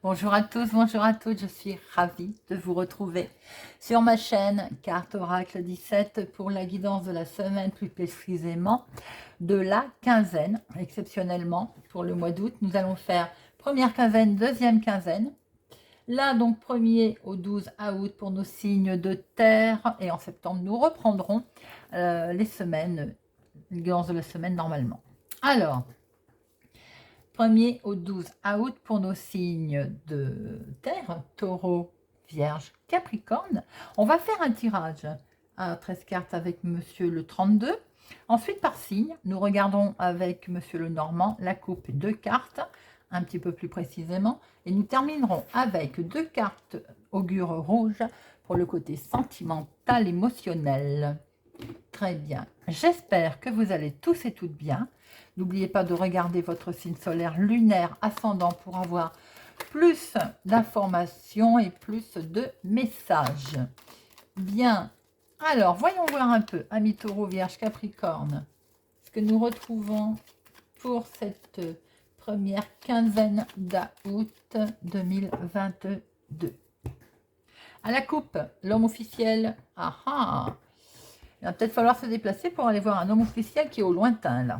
Bonjour à tous, bonjour à toutes, je suis ravie de vous retrouver sur ma chaîne Carte Oracle 17 pour la guidance de la semaine, plus précisément de la quinzaine. Exceptionnellement, pour le mois d'août, nous allons faire première quinzaine, deuxième quinzaine. Là, donc, 1er au 12 août pour nos signes de terre. Et en septembre, nous reprendrons les semaines, la guidance de la semaine normalement. Alors, 1er au 12 août pour nos signes de terre, taureau, vierge, capricorne. On va faire un tirage à 13 cartes avec monsieur le 32. Ensuite, par signe, nous regardons avec monsieur le normand la coupe 2 cartes, un petit peu plus précisément. Et nous terminerons avec 2 cartes augure rouge pour le côté sentimental, émotionnel. Très bien. J'espère que vous allez tous et toutes bien. N'oubliez pas de regarder votre signe solaire lunaire ascendant pour avoir plus d'informations et plus de messages. Bien. Alors, voyons voir un peu, amis taureau, vierge, capricorne, ce que nous retrouvons pour cette première quinzaine d'août 2022. À la coupe, l'homme officiel. Ah ah! Il va peut-être falloir se déplacer pour aller voir un homme officiel qui est au lointain, là.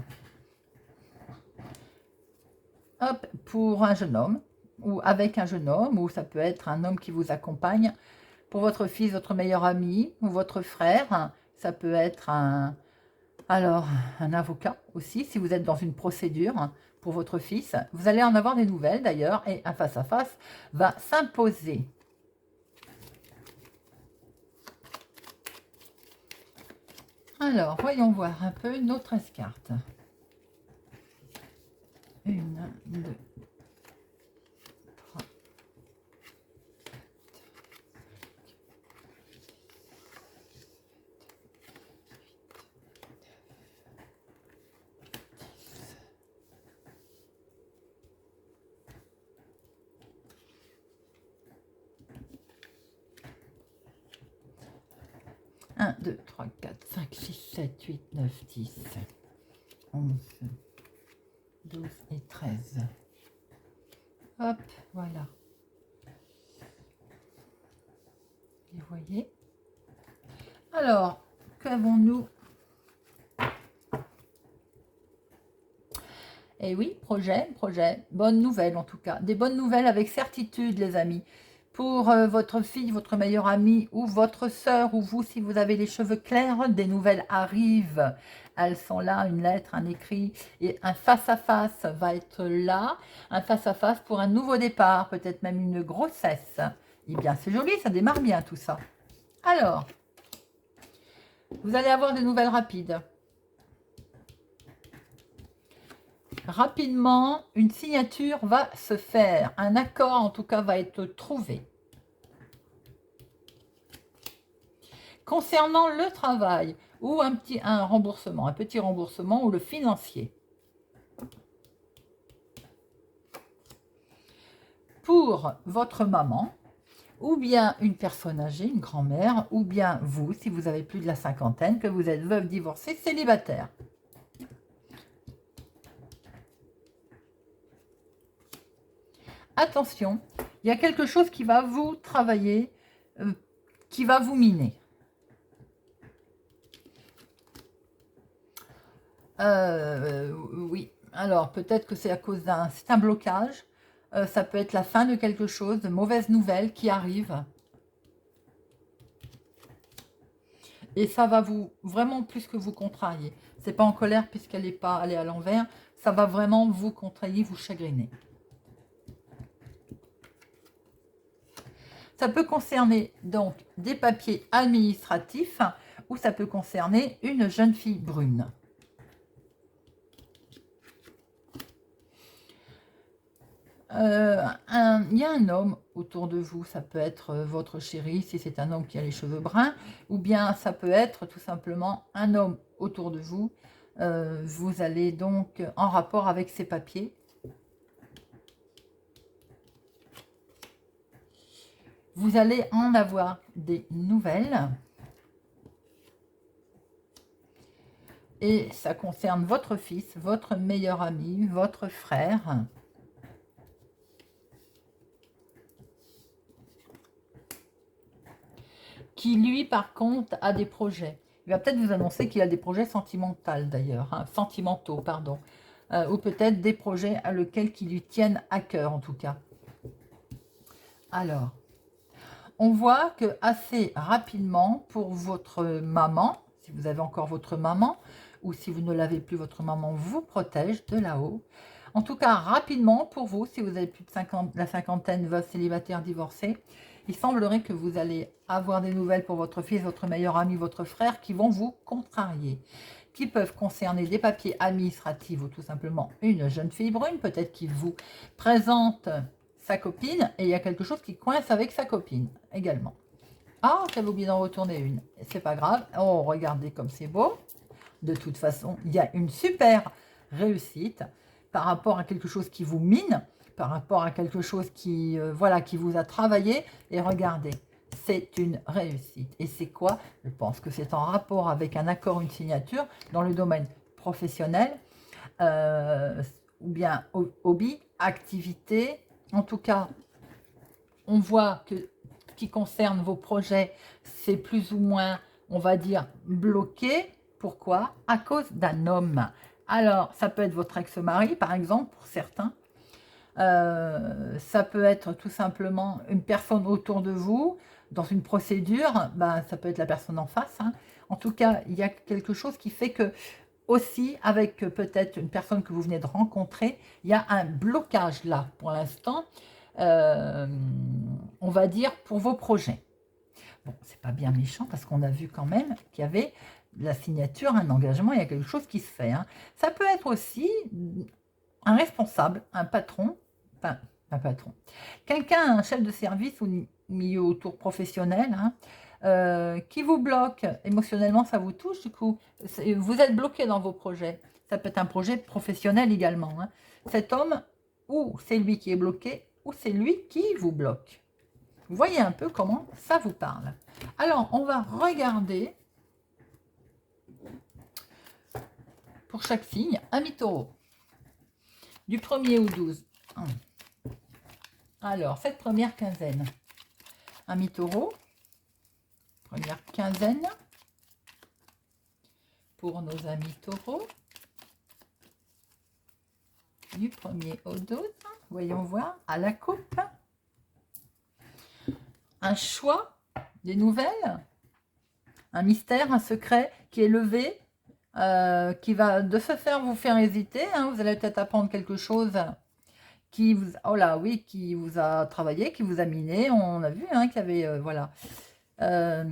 Hop, pour un jeune homme, ou avec un jeune homme, ou ça peut être un homme qui vous accompagne. Pour votre fils, votre meilleur ami, ou votre frère, ça peut être un avocat aussi, si vous êtes dans une procédure pour votre fils. Vous allez en avoir des nouvelles d'ailleurs, et un face-à-face va s'imposer. Alors, voyons voir un peu nos 13 cartes. 1, 2, 3, 1, 2, 3, 4, 5, 6, 7, 8, 9, 10, 11, 12 et 13. Hop, voilà. Et voyez. Alors, qu'avons-nous? Eh oui, projet, bonne nouvelle en tout cas. Des bonnes nouvelles avec certitude, les amis. Pour votre fille, votre meilleure amie ou votre sœur ou vous, si vous avez les cheveux clairs, des nouvelles arrivent. Elles sont là, une lettre, un écrit et un face-à-face va être là. Un face-à-face pour un nouveau départ, peut-être même une grossesse. Eh bien, c'est joli, ça démarre bien tout ça. Alors, vous allez avoir des nouvelles rapides. Rapidement, une signature va se faire. Un accord, en tout cas, va être trouvé. Concernant le travail ou un petit remboursement ou le financier. Pour votre maman, ou bien une personne âgée, une grand-mère, ou bien vous, si vous avez plus de la cinquantaine, que vous êtes veuve, divorcée, célibataire. Attention, il y a quelque chose qui va vous travailler, qui va vous miner. Oui, alors peut-être que c'est à cause c'est un blocage. Ça peut être la fin de quelque chose, de mauvaises nouvelles qui arrivent. Et ça va vous, vraiment plus que vous contrarier. C'est pas en colère puisqu'elle n'est pas allée à l'envers. Ça va vraiment vous contrarier, vous chagriner. Ça peut concerner donc des papiers administratifs ou ça peut concerner une jeune fille brune. Il y a un homme autour de vous, ça peut être votre chéri si c'est un homme qui a les cheveux bruns, ou bien ça peut être tout simplement un homme autour de vous. Vous allez donc en rapport avec ces papiers. Vous allez en avoir des nouvelles. Et ça concerne votre fils, votre meilleur ami, votre frère. Qui lui par contre a des projets. Il va peut-être vous annoncer qu'il a des projets sentimentaux d'ailleurs, hein, sentimentaux pardon, ou peut-être des projets à lesquels qui lui tiennent à cœur en tout cas. Alors, on voit que assez rapidement pour votre maman, si vous avez encore votre maman, ou si vous ne l'avez plus, votre maman vous protège de là-haut. En tout cas, rapidement pour vous, si vous avez plus de la cinquantaine, veuve, célibataire, divorcé, il semblerait que vous allez avoir des nouvelles pour votre fils, votre meilleur ami, votre frère, qui vont vous contrarier, qui peuvent concerner des papiers administratifs ou tout simplement une jeune fille brune, peut-être qui vous présente sa copine, et il y a quelque chose qui coince avec sa copine également. Ah, j'avais oublié d'en retourner une, c'est pas grave. Oh, regardez comme c'est beau. De toute façon, il y a une super réussite par rapport à quelque chose qui vous mine, par rapport à quelque chose qui, voilà, qui vous a travaillé. Et regardez, c'est une réussite. Et c'est quoi? Je pense que c'est en rapport avec un accord, une signature dans le domaine professionnel, ou bien hobby, activité. En tout cas, on voit que ce qui concerne vos projets, c'est plus ou moins, on va dire, bloqué. Pourquoi? À cause d'un homme. Alors, ça peut être votre ex-mari, par exemple, pour certains. Ça peut être tout simplement une personne autour de vous, dans une procédure, ben, ça peut être la personne en face. Hein. En tout cas, il y a quelque chose qui fait que, aussi, avec peut-être une personne que vous venez de rencontrer, il y a un blocage là, pour l'instant, on va dire, pour vos projets. Bon, c'est pas bien méchant, parce qu'on a vu quand même qu'il y avait la signature, un engagement, il y a quelque chose qui se fait. Hein. Ça peut être aussi un responsable, un patron, enfin, un patron, quelqu'un, un chef de service ou milieu autour professionnel, hein, qui vous bloque émotionnellement, ça vous touche, du coup, vous êtes bloqué dans vos projets. Ça peut être un projet professionnel également. Hein. Cet homme, ou c'est lui qui est bloqué, ou c'est lui qui vous bloque. Vous voyez un peu comment ça vous parle. Alors, on va regarder pour chaque signe, ami taureau. Du 1er au 12. Alors, cette première quinzaine. Ami taureau. Première quinzaine. Pour nos amis taureaux. Du 1er au 12. Voyons voir. À la coupe. Un choix. Des nouvelles. Un mystère, un secret qui est levé. Qui va de se faire vous faire hésiter. Hein, vous allez peut-être apprendre quelque chose qui vous, oh là, oui, qui vous a travaillé, qui vous a miné. On a vu hein, qu'il y avait, voilà. Ça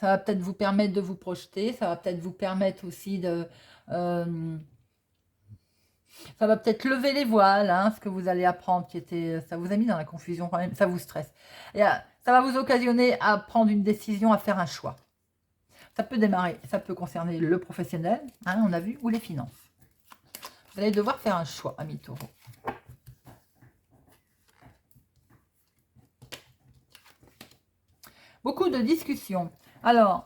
va peut-être vous permettre de vous projeter. Ça va peut-être vous permettre aussi de... ça va peut-être lever les voiles, hein, ce que vous allez apprendre, qui était, ça vous a mis dans la confusion quand même, ça vous stresse. Et, ça va vous occasionner à prendre une décision, à faire un choix. Ça peut démarrer, ça peut concerner le professionnel, hein, on a vu, ou les finances. Vous allez devoir faire un choix, amis taureaux. Beaucoup de discussions. Alors,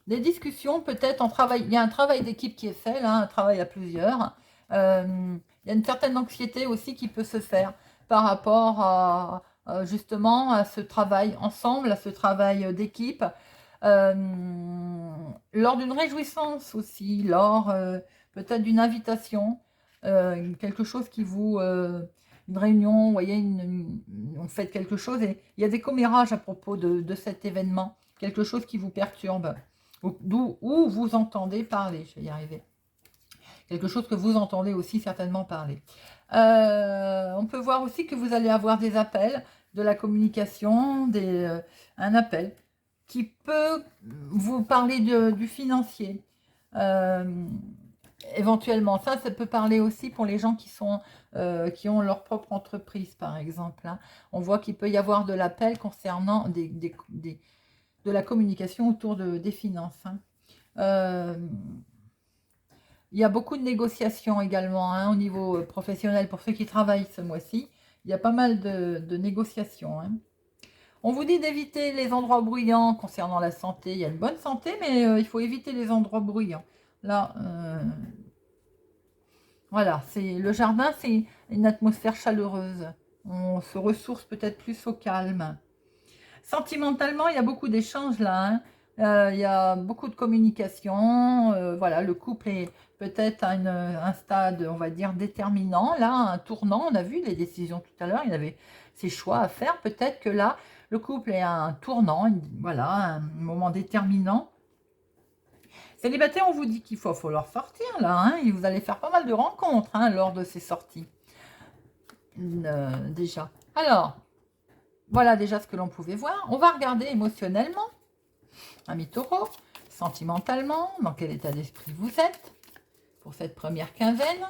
des discussions, peut-être en travail, il y a un travail d'équipe qui est fait, là, un travail à plusieurs. Il y a une certaine anxiété aussi qui peut se faire par rapport à, justement à ce travail ensemble, à ce travail d'équipe. Lors d'une réjouissance aussi, lors peut-être d'une invitation, quelque chose qui vous... une réunion, vous voyez, on fait quelque chose et il y a des commérages à propos de cet événement, quelque chose qui vous perturbe, où vous entendez parler, je vais y arriver. Quelque chose que vous entendez aussi certainement parler. On peut voir aussi que vous allez avoir des appels, de la communication, un appel. qui peut vous parler du financier. Éventuellement, ça peut parler aussi pour les gens qui ont leur propre entreprise, par exemple. Hein. On voit qu'il peut y avoir de l'appel concernant de la communication autour des finances. Hein. Il y a beaucoup de négociations également hein, au niveau professionnel pour ceux qui travaillent ce mois-ci. Il y a pas mal de négociations. Hein. On vous dit d'éviter les endroits bruyants concernant la santé. Il y a une bonne santé, mais il faut éviter les endroits bruyants. Là, voilà, le jardin, c'est une atmosphère chaleureuse. On se ressource peut-être plus au calme. Sentimentalement, il y a beaucoup d'échanges là. Hein. Il y a beaucoup de communication. Voilà, le couple est peut-être à un stade, on va dire, déterminant. Là, un tournant. On a vu les décisions tout à l'heure. Il y avait ses choix à faire. Peut-être que là, le couple est à un tournant. Voilà, un moment déterminant. Célibataire, on vous dit qu'il faut falloir sortir là. Hein, et vous allez faire pas mal de rencontres hein, lors de ces sorties. Déjà. Alors, voilà déjà ce que l'on pouvait voir. On va regarder émotionnellement. Ami Taureau, sentimentalement, dans quel état d'esprit vous êtes pour cette première quinzaine.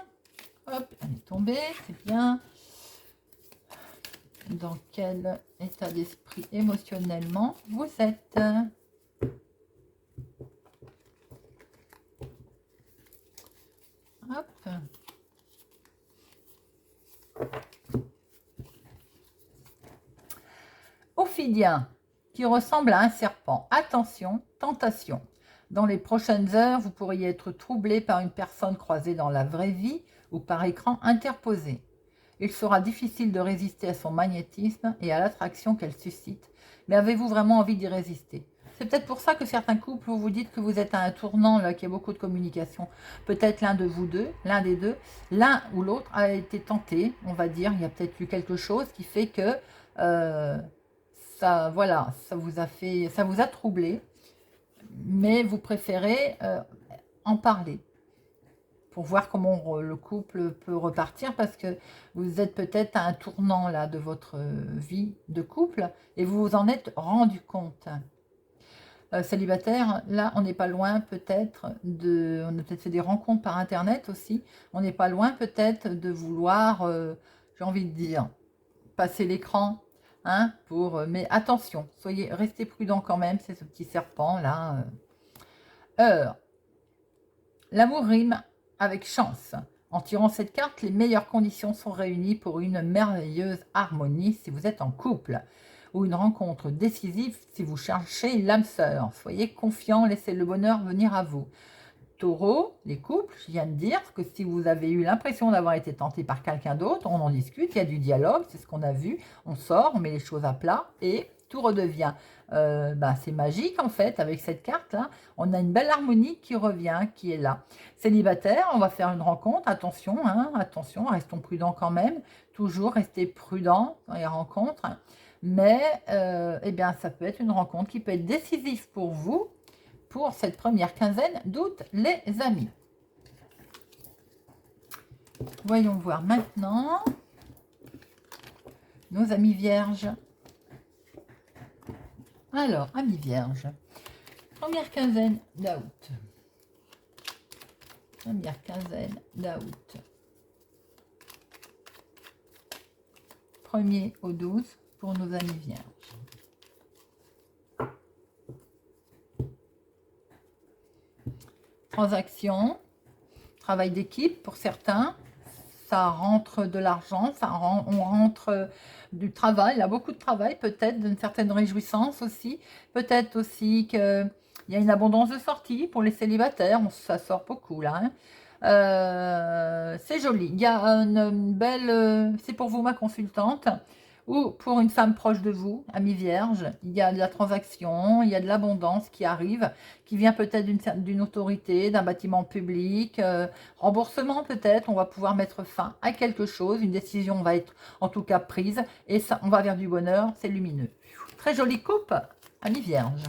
Hop, elle est tombée, c'est bien. Dans quel état d'esprit émotionnellement vous êtes. Hop. Ophidien, qui ressemble à un serpent. Attention, tentation. Dans les prochaines heures, vous pourriez être troublé par une personne croisée dans la vraie vie ou par écran interposé. Il sera difficile de résister à son magnétisme et à l'attraction qu'elle suscite. Mais avez-vous vraiment envie d'y résister? C'est peut-être pour ça que certains couples, vous vous dites que vous êtes à un tournant, là, qu'il y a beaucoup de communication. Peut-être l'un de vous deux, l'un des deux, l'un ou l'autre a été tenté, on va dire. Il y a peut-être eu quelque chose qui fait que ça, voilà, ça vous a troublé. Mais vous préférez en parler pour voir comment le couple peut repartir parce que vous êtes peut-être à un tournant là de votre vie de couple et vous vous en êtes rendu compte. Célibataire, là on n'est pas loin peut-être on a peut-être fait des rencontres par internet aussi, on n'est pas loin peut-être de vouloir, j'ai envie de dire, passer l'écran, hein, mais attention, restez prudent quand même, c'est ce petit serpent là. L'amour rime avec chance. En tirant cette carte, les meilleures conditions sont réunies pour une merveilleuse harmonie si vous êtes en couple ou une rencontre décisive si vous cherchez l'âme sœur. Soyez confiants, laissez le bonheur venir à vous. Taureau, les couples, je viens de dire que si vous avez eu l'impression d'avoir été tenté par quelqu'un d'autre, on en discute, il y a du dialogue, c'est ce qu'on a vu, on sort, on met les choses à plat et tout redevient. C'est magique en fait, avec cette carte-là, on a une belle harmonie qui revient, qui est là. Célibataire, on va faire une rencontre, attention, hein, attention, restons prudents quand même, toujours rester prudent dans les rencontres, mais ça peut être une rencontre qui peut être décisive pour vous, pour cette première quinzaine d'août, les amis. Voyons voir maintenant nos amis vierges. Alors, amis vierges, première quinzaine d'août. Première quinzaine d'août. 1er au 12 pour nos amis vierges. Transaction, travail d'équipe pour certains, ça rentre de l'argent, on rentre du travail, il y a beaucoup de travail, peut-être d'une certaine réjouissance aussi, peut-être aussi qu'il y a une abondance de sorties pour les célibataires, ça sort beaucoup là. Hein. C'est joli, il y a une belle, c'est pour vous ma consultante, ou pour une femme proche de vous, amie vierge, il y a de la transaction, il y a de l'abondance qui arrive, qui vient peut-être d'une autorité, d'un bâtiment public, remboursement peut-être, on va pouvoir mettre fin à quelque chose, une décision va être en tout cas prise, et ça, on va vers du bonheur, c'est lumineux. Très jolie coupe, amie vierge.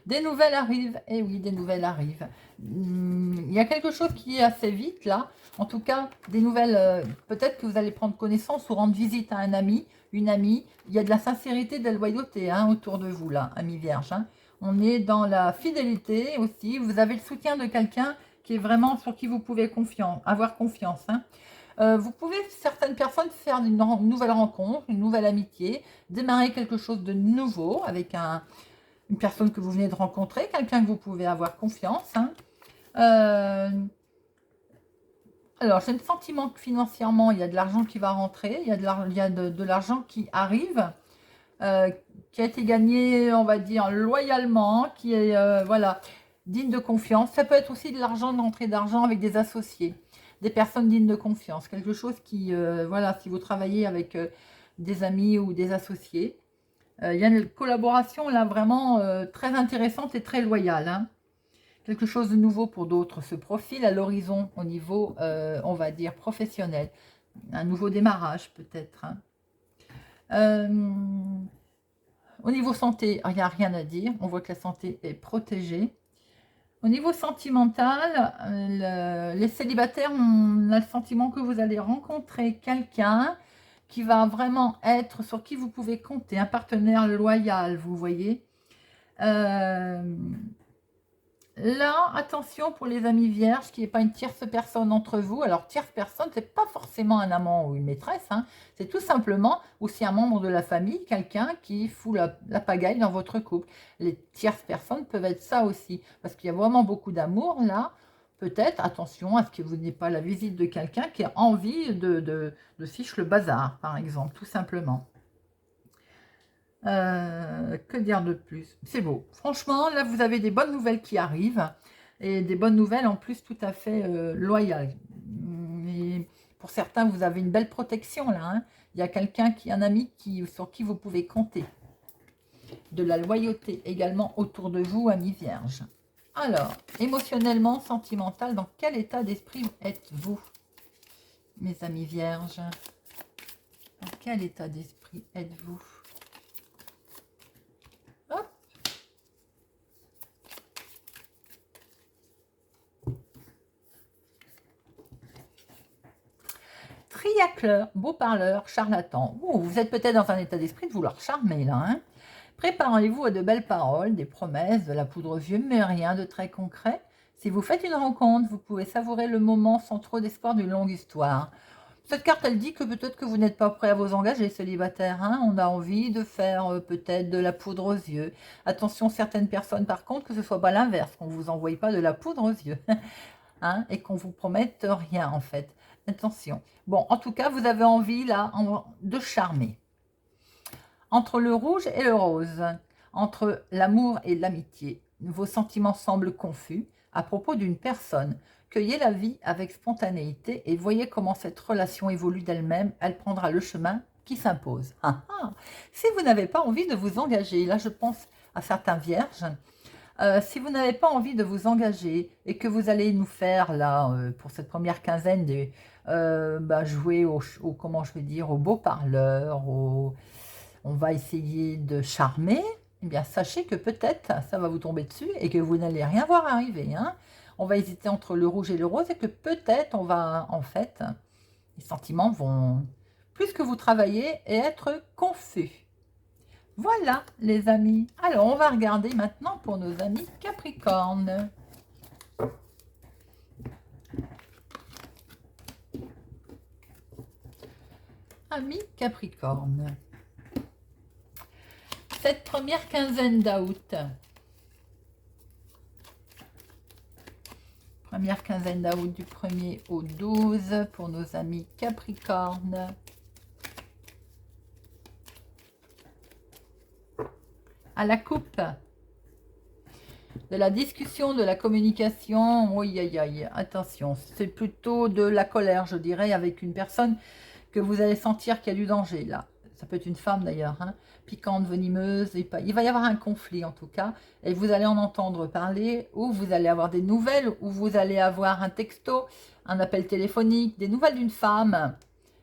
Des nouvelles arrivent, et oui, des nouvelles arrivent. Il y a quelque chose qui est assez vite là. En tout cas, des nouvelles, peut-être que vous allez prendre connaissance ou rendre visite à un ami, une amie. Il y a de la sincérité, de la loyauté hein, autour de vous là, ami vierge. Hein. On est dans la fidélité aussi. Vous avez le soutien de quelqu'un qui est vraiment sur qui vous pouvez avoir confiance. Hein. Vous pouvez, certaines personnes, faire une nouvelle rencontre, une nouvelle amitié, démarrer quelque chose de nouveau avec une personne que vous venez de rencontrer, quelqu'un que vous pouvez avoir confiance. Hein. Alors, j'ai le sentiment que financièrement, il y a de l'argent qui va rentrer, il y a de l'argent qui arrive, qui a été gagné, on va dire, loyalement, qui est, voilà, digne de confiance. Ça peut être aussi de l'argent, de l'entrée d'argent avec des associés, des personnes dignes de confiance. Quelque chose qui, voilà, si vous travaillez avec des amis ou des associés, il y a une collaboration là vraiment très intéressante et très loyale. Hein. Quelque chose de nouveau pour d'autres se profile à l'horizon au niveau, on va dire, professionnel. Un nouveau démarrage peut-être. Hein. Au niveau santé, il n'y a rien à dire. On voit que la santé est protégée. Au niveau sentimental, les célibataires, on a le sentiment que vous allez rencontrer quelqu'un qui va vraiment être sur qui vous pouvez compter, un partenaire loyal, vous voyez. Là, attention pour les amis vierges, qu'il n'y ait pas une tierce personne entre vous. Alors, tierce personne, c'est pas forcément un amant ou une maîtresse. Hein. C'est tout simplement aussi un membre de la famille, quelqu'un qui fout la pagaille dans votre couple. Les tierces personnes peuvent être ça aussi. Parce qu'il y a vraiment beaucoup d'amour là. Peut-être, attention à ce que vous n'ayez pas la visite de quelqu'un qui a envie de fiche le bazar, par exemple, tout simplement. Que dire de plus? C'est beau. Franchement, là, vous avez des bonnes nouvelles qui arrivent. Et des bonnes nouvelles en plus tout à fait loyales. Et pour certains, vous avez une belle protection là. Hein. Il y a quelqu'un un ami sur qui vous pouvez compter. De la loyauté également autour de vous, ami vierge. Alors, émotionnellement, sentimental, dans quel état d'esprit êtes-vous, mes amis vierges? Dans quel état d'esprit êtes-vous? Triacleur, beau parleur, charlatan. Vous êtes peut-être dans un état d'esprit de vouloir charmer là. Hein. Préparez-vous à de belles paroles, des promesses, de la poudre aux yeux, mais rien de très concret. Si vous faites une rencontre, vous pouvez savourer le moment sans trop d'espoir d'une longue histoire. Cette carte, elle dit que peut-être que vous n'êtes pas prêt à vous engager, célibataire. Hein. On a envie de faire peut-être de la poudre aux yeux. Attention, certaines personnes, par contre, que ce soit pas l'inverse, qu'on ne vous envoie pas de la poudre aux yeux. Hein, et qu'on vous promette rien, en fait. Attention. Bon, en tout cas, vous avez envie, là, de charmer. Entre le rouge et le rose, entre l'amour et l'amitié, vos sentiments semblent confus à propos d'une personne. Cueillez la vie avec spontanéité et voyez comment cette relation évolue d'elle-même. Elle prendra le chemin qui s'impose. Ah, ah. Si vous n'avez pas envie de vous engager, là je pense à certains vierges, si vous n'avez pas envie de vous engager et que vous allez nous faire là pour cette première quinzaine jouer comment je vais dire, au beau parleur, on va essayer de charmer, eh bien sachez que peut-être ça va vous tomber dessus et que vous n'allez rien voir arriver. Hein. On va hésiter entre le rouge et le rose et que peut-être on va, en fait, les sentiments vont, plus que vous travaillez, et être confus. Voilà les amis. Alors on va regarder maintenant pour nos amis Capricorne. Amis Capricorne. Cette première quinzaine d'août. Première quinzaine d'août du 1er au 12 pour nos amis Capricorne. À la coupe. De la discussion, de la communication, oui, aïe, aïe, attention, c'est plutôt de la colère, je dirais, avec une personne que vous allez sentir qu'il y a du danger, là. Ça peut être une femme, d'ailleurs, hein, piquante, venimeuse, il va y avoir un conflit, en tout cas, et vous allez en entendre parler, ou vous allez avoir des nouvelles, ou vous allez avoir un texto, un appel téléphonique, des nouvelles d'une femme,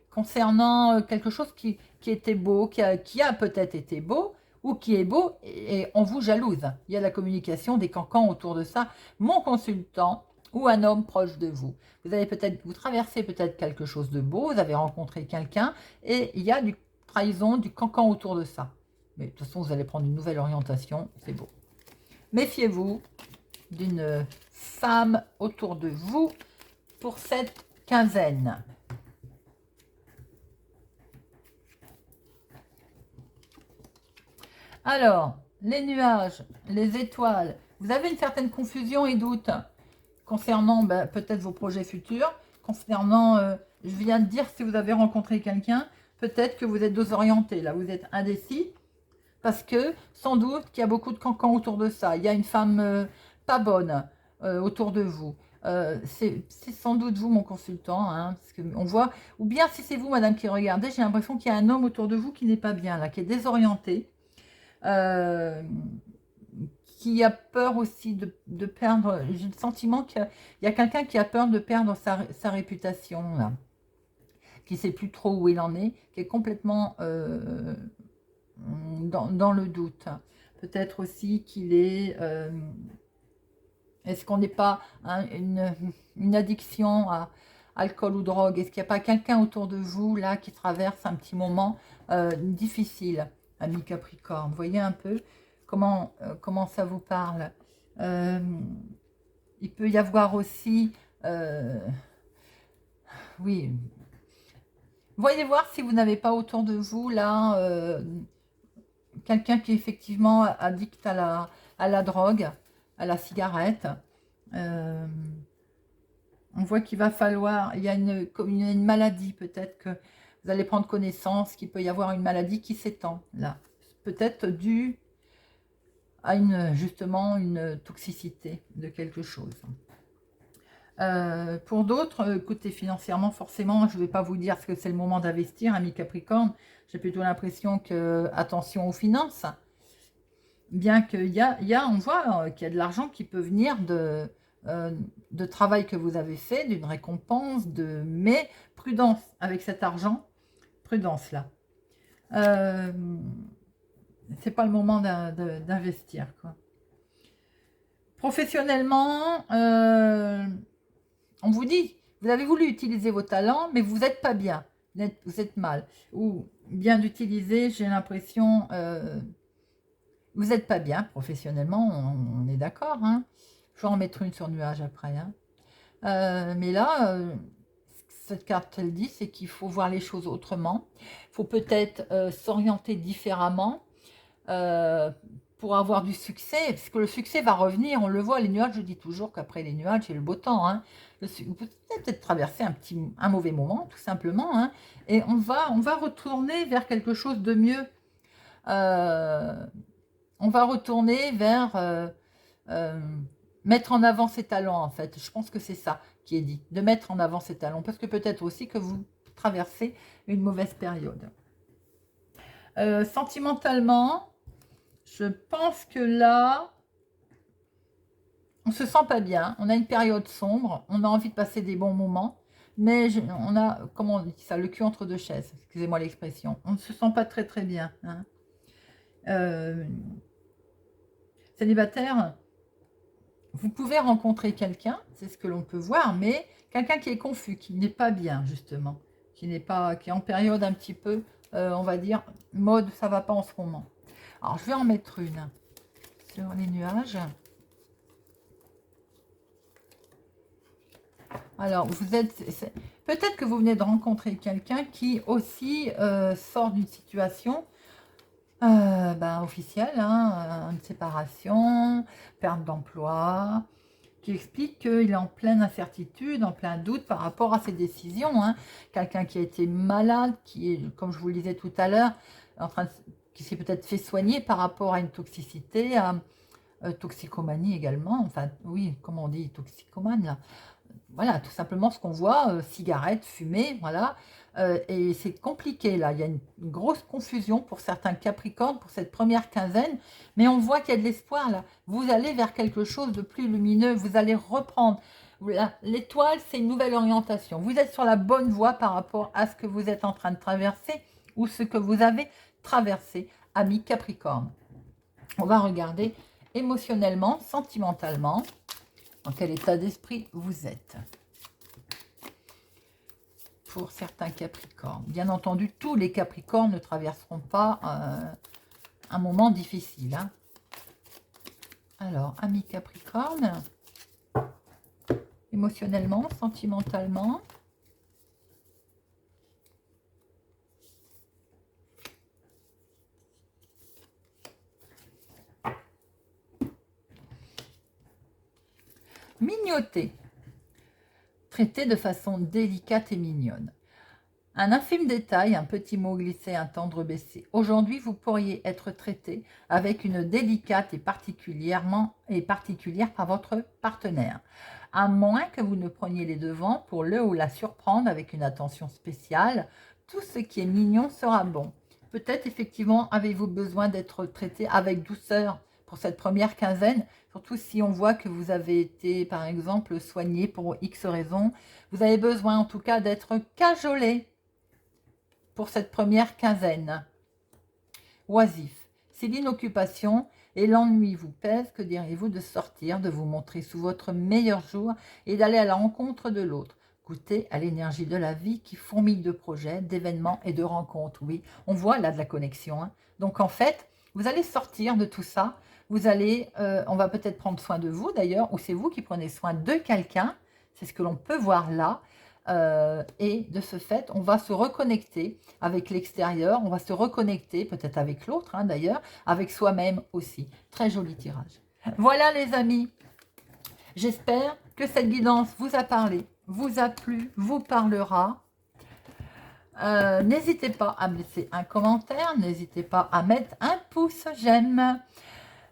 concernant quelque chose qui était beau, qui a peut-être été beau, ou qui est beau et on vous jalouse. Il y a la communication des cancans autour de ça. Mon consultant ou un homme proche de vous. Vous traversez peut-être quelque chose de beau, vous avez rencontré quelqu'un et il y a du trahison, du cancan autour de ça. Mais de toute façon, vous allez prendre une nouvelle orientation, c'est beau. Méfiez-vous d'une femme autour de vous pour cette quinzaine. Alors, les nuages, les étoiles, vous avez une certaine confusion et doute concernant peut-être vos projets futurs, concernant, je viens de dire, si vous avez rencontré quelqu'un, peut-être que vous êtes désorienté, là vous êtes indécis, parce que sans doute qu'il y a beaucoup de cancans autour de ça, il y a une femme pas bonne autour de vous. C'est sans doute vous mon consultant, hein, parce que on voit, ou bien si c'est vous madame qui regardez, j'ai l'impression qu'il y a un homme autour de vous qui n'est pas bien, là, qui est désorienté, qui a peur aussi de perdre, j'ai le sentiment qu'il y a quelqu'un qui a peur de perdre sa réputation, là, qui ne sait plus trop où il en est, qui est complètement dans le doute. Peut-être aussi qu'il est... est-ce qu'on n'est pas une addiction à alcool ou drogue? Est-ce qu'il n'y a pas quelqu'un autour de vous, là, qui traverse un petit moment difficile, ami Capricorne? Vous voyez un peu comment ça vous parle. Il peut y avoir aussi... oui. Voyez voir si vous n'avez pas autour de vous, là, quelqu'un qui est effectivement addict à la drogue, à la cigarette. On voit qu'il va falloir, il y a une maladie peut-être que vous allez prendre connaissance, qu'il peut y avoir une maladie qui s'étend là. Peut-être due à justement une toxicité de quelque chose. Pour d'autres, côté financièrement, forcément, je ne vais pas vous dire que c'est le moment d'investir, ami Capricorne. J'ai plutôt l'impression que, attention aux finances, bien qu'il on voit qu'il y a de l'argent qui peut venir de travail que vous avez fait, d'une récompense, mais prudence avec cet argent, prudence là. C'est pas le moment d'investir, quoi. Professionnellement, on vous dit, vous avez voulu utiliser vos talents, mais vous n'êtes pas bien, vous êtes mal. Ou bien d'utiliser, j'ai l'impression, vous n'êtes pas bien professionnellement, on est d'accord. Hein. Je vais en mettre une sur nuage après. Hein. Mais là, cette carte, elle dit, c'est qu'il faut voir les choses autrement. Il faut peut-être s'orienter différemment. Pour avoir du succès, parce que le succès va revenir, on le voit, les nuages, je dis toujours qu'après les nuages, c'est le beau temps. Hein. Vous pouvez peut-être traverser un mauvais moment, tout simplement, hein, et on va retourner vers quelque chose de mieux. On va retourner vers mettre en avant ses talents, en fait. Je pense que c'est ça qui est dit, de mettre en avant ses talents, parce que peut-être aussi que vous traversez une mauvaise période. Sentimentalement, je pense que là, on se sent pas bien. On a une période sombre. On a envie de passer des bons moments. Mais on a, comment on dit ça, le cul entre deux chaises. Excusez-moi l'expression. On ne se sent pas très très bien. Hein. Célibataire, vous pouvez rencontrer quelqu'un, c'est ce que l'on peut voir, mais quelqu'un qui est confus, qui n'est pas bien justement. Qui est en période un petit peu, on va dire, mode ça va pas en ce moment. Alors, je vais en mettre une sur les nuages. Alors, peut-être que vous venez de rencontrer quelqu'un qui aussi sort d'une situation officielle, hein, une séparation, perte d'emploi, qui explique qu'il est en pleine incertitude, en plein doute par rapport à ses décisions. Hein. Quelqu'un qui a été malade, qui est, comme je vous le disais tout à l'heure, qui s'est peut-être fait soigner par rapport à une toxicité, toxicomanie également, enfin oui, comment on dit, toxicomane là. Voilà, tout simplement ce qu'on voit, cigarettes, fumée, voilà, et c'est compliqué là, il y a une grosse confusion pour certains Capricornes pour cette première quinzaine, mais on voit qu'il y a de l'espoir là, vous allez vers quelque chose de plus lumineux, vous allez reprendre, l'étoile c'est une nouvelle orientation, vous êtes sur la bonne voie par rapport à ce que vous êtes en train de traverser ou ce que vous avez traversé amis Capricorne. On va regarder émotionnellement, sentimentalement, dans quel état d'esprit vous êtes. Pour certains Capricornes. Bien entendu, tous les Capricornes ne traverseront pas un moment difficile. Hein. Alors, amis Capricorne, émotionnellement, sentimentalement. Mignoter. Traité de façon délicate et mignonne. Un infime détail, un petit mot glissé, un tendre baissé. Aujourd'hui, vous pourriez être traité avec une délicate et particulière par votre partenaire. À moins que vous ne preniez les devants pour le ou la surprendre avec une attention spéciale, tout ce qui est mignon sera bon. Peut-être effectivement avez-vous besoin d'être traité avec douceur pour cette première quinzaine, surtout si on voit que vous avez été par exemple soigné pour X raisons. Vous avez besoin en tout cas d'être cajolé pour cette première quinzaine. Oisif. Si l'inoccupation et l'ennui vous pèsent, que diriez-vous de sortir, de vous montrer sous votre meilleur jour et d'aller à la rencontre de l'autre? Goûtez à l'énergie de la vie qui fourmille de projets, d'événements et de rencontres. Oui, on voit là de la connexion. Hein. Donc en fait, vous allez sortir de tout ça. Vous allez, on va peut-être prendre soin de vous d'ailleurs, ou c'est vous qui prenez soin de quelqu'un. C'est ce que l'on peut voir là. Et de ce fait, on va se reconnecter avec l'extérieur, on va se reconnecter peut-être avec l'autre hein, d'ailleurs, avec soi-même aussi. Très joli tirage. Voilà les amis, j'espère que cette guidance vous a parlé, vous a plu, vous parlera. N'hésitez pas à me laisser un commentaire, n'hésitez pas à mettre un pouce j'aime.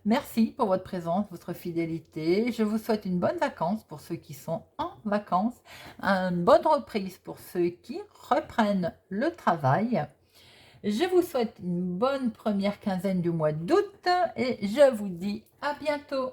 Merci pour votre présence, votre fidélité. Je vous souhaite une bonne vacance pour ceux qui sont en vacances, une bonne reprise pour ceux qui reprennent le travail. Je vous souhaite une bonne première quinzaine du mois d'août et je vous dis à bientôt.